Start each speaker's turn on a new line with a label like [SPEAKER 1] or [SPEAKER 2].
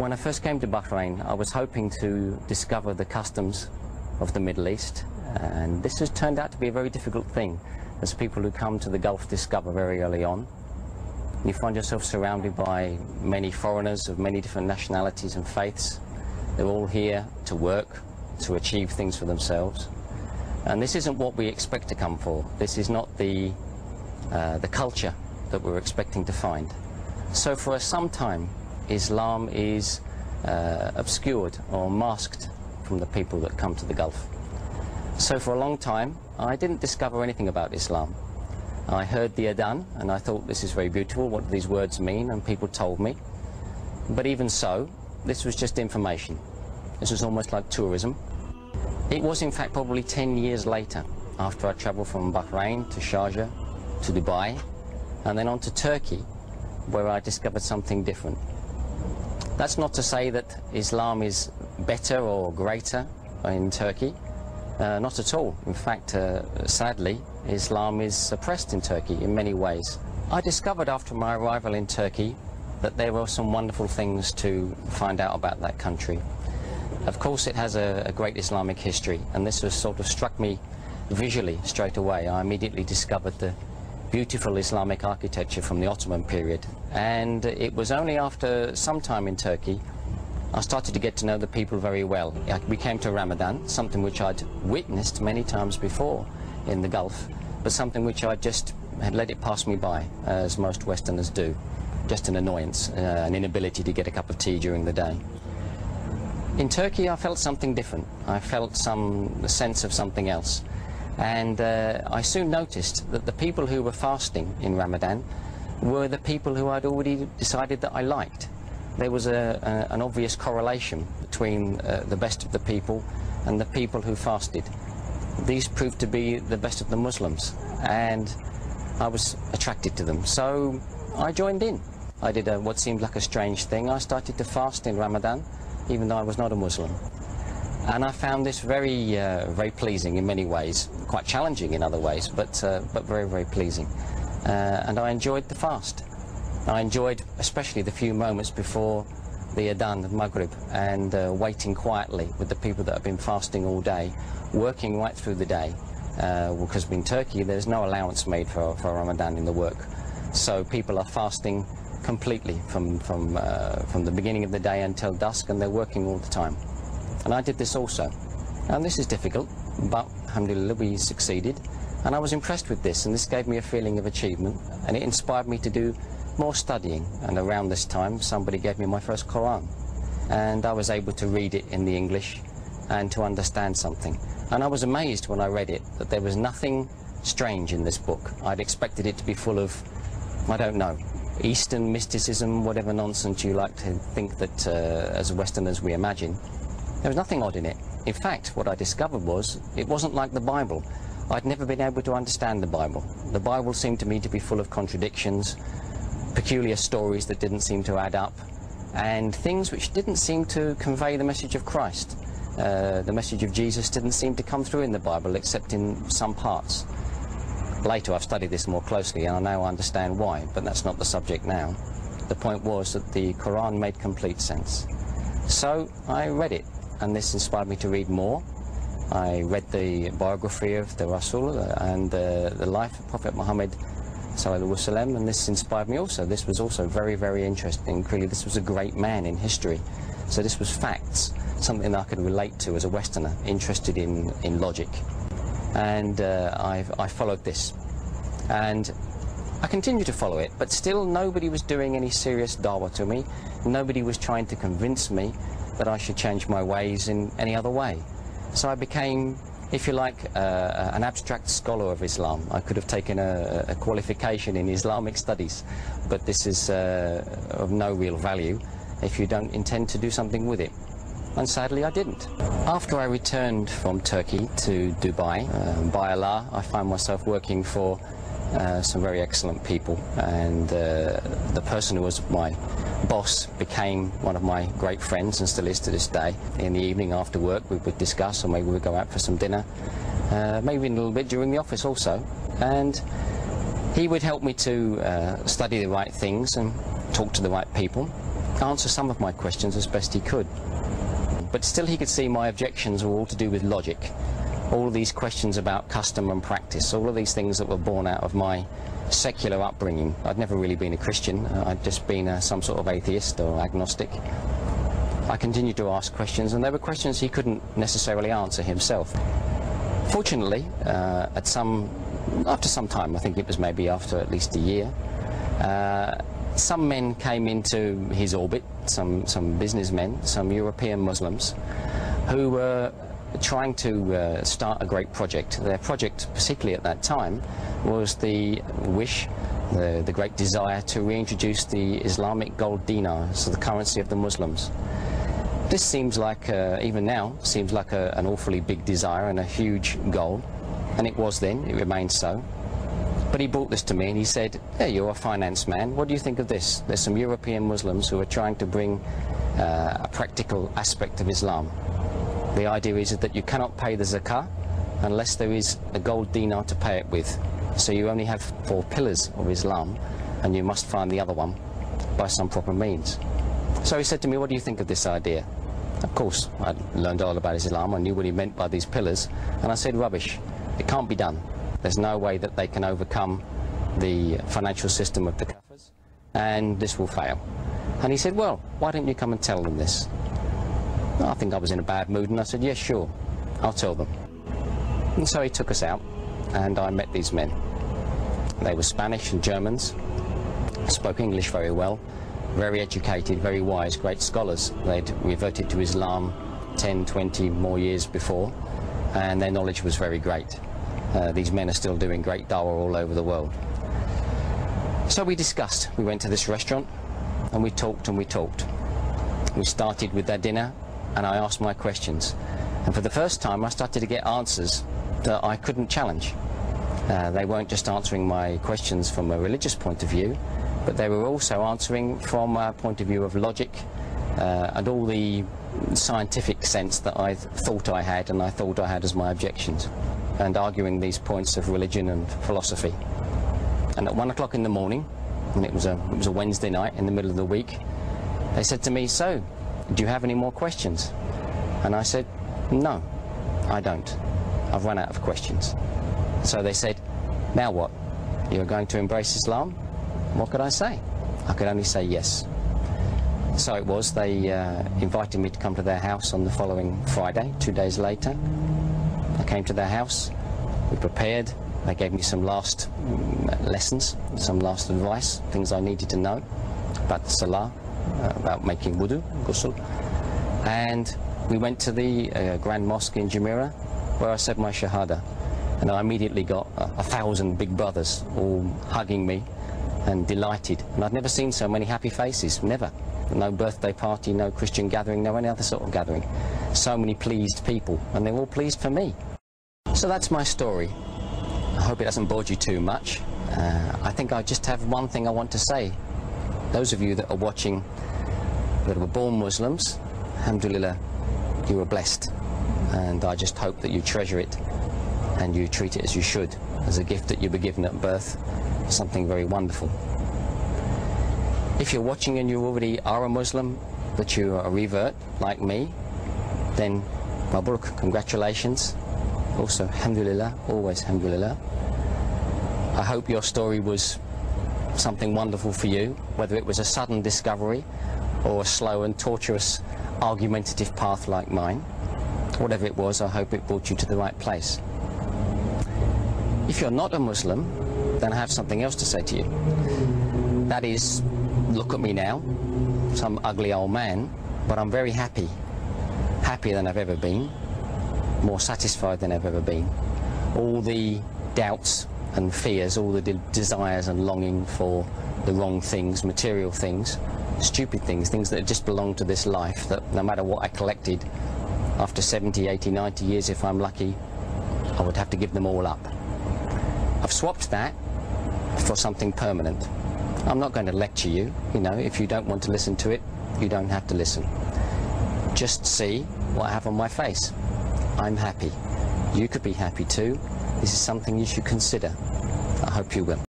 [SPEAKER 1] When I first came to Bahrain, I was hoping to discover the customs of the Middle East, and this has turned out to be a very difficult thing, as people who come to the Gulf discover very early on. You find yourself surrounded by many foreigners of many different nationalities and faiths. They're all here to work, to achieve things for themselves. And this isn't what we expect to come for. This is not the culture that we're expecting to find. So for some time, Islam is obscured or masked from the people that come to the Gulf. So for a long time, I didn't discover anything about Islam. I heard the adhan and I thought, this is very beautiful, what do these words mean? And people told me. But even so, this was just information. This was almost like tourism. It was in fact probably 10 years later, after I travelled from Bahrain to Sharjah to Dubai and then on to Turkey, where I discovered something different. That's not to say that Islam is better or greater in Turkey. Not at all. In fact, sadly, Islam is suppressed in Turkey in many ways. I discovered after my arrival in Turkey that there were some wonderful things to find out about that country. Of course, it has a great Islamic history, and this has sort of struck me visually straight away. I immediately discovered the beautiful Islamic architecture from the Ottoman period, and it was only after some time in Turkey I started to get to know the people very well. We came to Ramadan, something which I'd witnessed many times before in the Gulf, but something which I just had let it pass me by, as most Westerners do. Just an annoyance, an inability to get a cup of tea during the day. In Turkey I felt something different. I felt some sense of something else. And I soon noticed that the people who were fasting in Ramadan were the people who I'd already decided that I liked. There was an obvious correlation between the best of the people and the people who fasted. These proved to be the best of the Muslims, and I was attracted to them. So I joined in. I did what seemed like a strange thing. I started to fast in Ramadan, even though I was not a Muslim. And I found this very, very pleasing in many ways, quite challenging in other ways, but very, very pleasing. And I enjoyed the fast. I enjoyed especially the few moments before the adhan of Maghrib and waiting quietly with the people that have been fasting all day, working right through the day, because in Turkey there's no allowance made for Ramadan in the work. So people are fasting completely from the beginning of the day until dusk, and they're working all the time. And I did this also. And this is difficult, but alhamdulillah we succeeded. And I was impressed with this, and this gave me a feeling of achievement, and it inspired me to do more studying. And around this time somebody gave me my first Quran, and I was able to read it in the English and to understand something. And I was amazed when I read it that there was nothing strange in this book. I'd expected it to be full of, I don't know, Eastern mysticism, whatever nonsense you like to think that as Westerners we imagine. There was nothing odd in it. In fact, what I discovered was it wasn't like the Bible. I'd never been able to understand the Bible. The Bible seemed to me to be full of contradictions, peculiar stories that didn't seem to add up, and things which didn't seem to convey the message of Christ. The message of Jesus didn't seem to come through in the Bible except in some parts. Later I've studied this more closely and I now understand why, but that's not the subject now. The point was that the Quran made complete sense. So I read it, and this inspired me to read more. I read the biography of the Rasul and the life of Prophet Muhammad Sallallahu Alaihi Wasallam, and this inspired me also. This was also very, very interesting. Clearly this was a great man in history. So this was facts, something that I could relate to as a Westerner, interested in logic. And I followed this. And I continued to follow it, but still nobody was doing any serious dawah to me. Nobody was trying to convince me that I should change my ways in any other way. So I became, if you like, an abstract scholar of Islam. I could have taken a qualification in Islamic studies, but this is of no real value if you don't intend to do something with it. And sadly I didn't. After I returned from Turkey to Dubai, by Allah, I found myself working for some very excellent people, and the person who was my boss became one of my great friends and still is to this day. In the evening after work we would discuss, or maybe we'd go out for some dinner, maybe a little bit during the office also, and he would help me to study the right things and talk to the right people. answer some of my questions as best he could. But still he could see my objections were all to do with logic. All of these questions about custom and practice, all of these things that were born out of my secular upbringing. I'd never really been a Christian, I'd just been some sort of atheist or agnostic. I continued to ask questions, and there were questions he couldn't necessarily answer himself. Fortunately, after some time, I think it was maybe after at least a year, some men came into his orbit, some businessmen, some European Muslims, who were trying to start a great project. Their project, particularly at that time, was the wish, the great desire to reintroduce the Islamic gold dinar, so the currency of the Muslims. This seems like, even now, seems like an awfully big desire and a huge goal, and it was then, it remains so. But he brought this to me and he said, "Hey, you're a finance man, what do you think of this? There's some European Muslims who are trying to bring a practical aspect of Islam. The idea is that you cannot pay the zakah unless there is a gold dinar to pay it with. So you only have 4 pillars of Islam, and you must find the other one by some proper means." So he said to me, "What do you think of this idea?" Of course, I'd learned all about Islam, I knew what he meant by these pillars, and I said, "Rubbish, it can't be done. There's no way that they can overcome the financial system of the Kafirs, and this will fail." And he said, "Well, why don't you come and tell them this?" I think I was in a bad mood, and I said, "Yes, sure, I'll tell them." And so he took us out, and I met these men. They were Spanish and Germans, spoke English very well, very educated, very wise, great scholars. They'd reverted to Islam 10, 20 more years before, and their knowledge was very great. These men are still doing great dawah all over the world. So we discussed. We went to this restaurant, and we talked and we talked. We started with their dinner, and I asked my questions. And for the first time, I started to get answers that I couldn't challenge. They weren't just answering my questions from a religious point of view, but they were also answering from a point of view of logic and all the scientific sense that I thought I had and I thought I had as my objections, and arguing these points of religion and philosophy. And at 1 o'clock in the morning, and it was a Wednesday night in the middle of the week, they said to me, "So, do you have any more questions?" And I said, "No, I don't. I've run out of questions." So they said, "Now what? You're going to embrace Islam?" What could I say? I could only say yes. So it was. They invited me to come to their house on the following Friday, 2 days later. I came to their house, we prepared, they gave me some last lessons, some last advice, things I needed to know about the Salah, about making wudu, ghusl. And we went to the Grand Mosque in Jumeirah, where I said my Shahada. And I immediately got 1,000 big brothers all hugging me and delighted. And I'd never seen so many happy faces, never. No birthday party, no Christian gathering, no any other sort of gathering. So many pleased people, and they're all pleased for me. So that's my story. I hope it hasn't bored you too much. I think I just have one thing I want to say. Those of you that are watching that were born Muslims, alhamdulillah, you were blessed. And I just hope that you treasure it and you treat it as you should, as a gift that you were given at birth, something very wonderful. If you're watching and you already are a Muslim, but you are a revert like me, then Mabruk, congratulations. Also, alhamdulillah, always alhamdulillah. I hope your story was something wonderful for you, whether it was a sudden discovery or a slow and tortuous argumentative path like mine. Whatever it was, I hope it brought you to the right place. If you're not a Muslim, then I have something else to say to you. That is, look at me now, some ugly old man, but I'm very happy. Happier than I've ever been, more satisfied than I've ever been. All the doubts and fears, all the desires and longing for the wrong things, material things, stupid things, things that just belong to this life, that no matter what I collected, after 70, 80, 90 years, if I'm lucky, I would have to give them all up. I've swapped that for something permanent. I'm not going to lecture you, if you don't want to listen to it, you don't have to listen. Just see what I have on my face. I'm happy. You could be happy too. This is something you should consider. I hope you will.